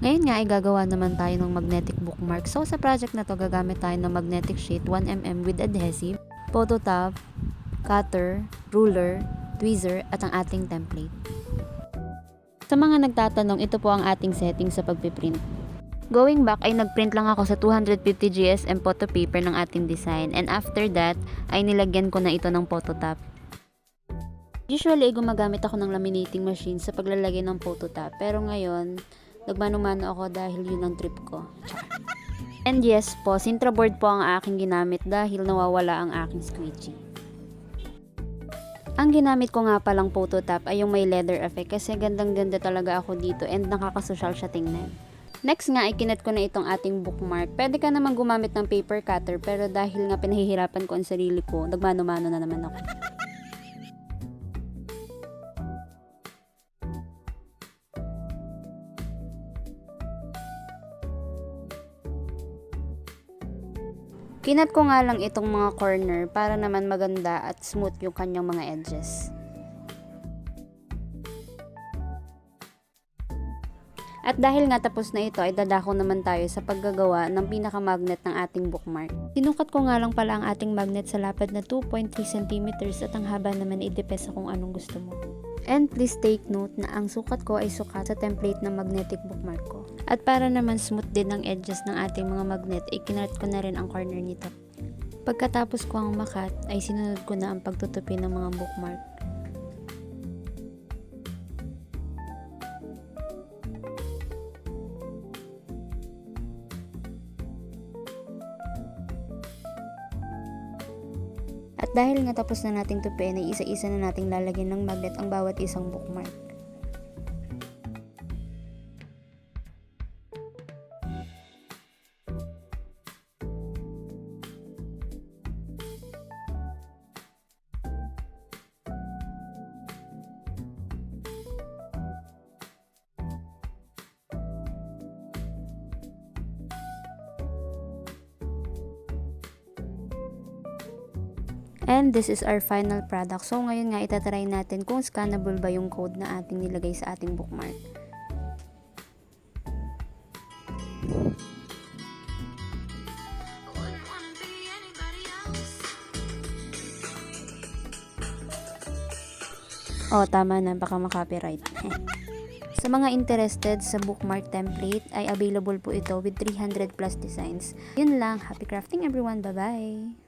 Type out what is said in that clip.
Ngayon nga ay gagawa naman tayo ng magnetic bookmark. So sa project na to gagamit tayo ng magnetic sheet 1mm with adhesive, photo top, cutter, ruler, tweezer at ang ating template. Sa mga nagtatanong, ito po ang ating setting sa pagpiprint. Going back ay nagprint lang ako sa 250 GSM photo paper ng ating design, and after that ay nilagyan ko na ito ng photo top. Usually ay gumagamit ako ng laminating machine sa paglalagay ng photo top, pero ngayon nagmano-mano ako dahil yun ang trip ko. And yes po, Sintra board po ang aking ginamit dahil nawawala ang aking squeegee. Ang ginamit ko nga palang photo top ay yung may leather effect kasi gandang-ganda talaga ako dito and nakakasosyal siya tingnan. Next nga ay kinat ko na itong ating bookmark. Pwede ka naman gumamit ng paper cutter pero dahil nga pinahihirapan ko ang sarili ko, nagmano-mano na naman ako. Kinat ko nga lang itong mga corner para naman maganda at smooth yung kanyang mga edges. At dahil nga tapos na ito ay dadako naman tayo sa paggagawa ng pinaka-magnet ng ating bookmark. Sinukat ko nga lang pala ang ating magnet sa lapad na 2.3 cm at ang haba naman idepende sa kung anong gusto mo. And please take note na ang sukat ko ay sukat sa template ng magnetic bookmark ko. At para naman smooth din ang edges ng ating mga magnet, ikinart ko na rin ang corner nito. Pagkatapos ko ang makat, ay sinunod ko na ang pagtutupi ng mga bookmark. At dahil nga tapos na nating tupiin ay isa-isa na nating lalagyan ng magnet ang bawat isang bookmark. And this is our final product. So ngayon nga itatry natin kung scannable ba yung code na ating nilagay sa ating bookmark. Oh, tama na, baka makopyright. Sa mga interested sa bookmark template ay available po ito with 300 plus designs. Yun lang, happy crafting everyone, bye bye!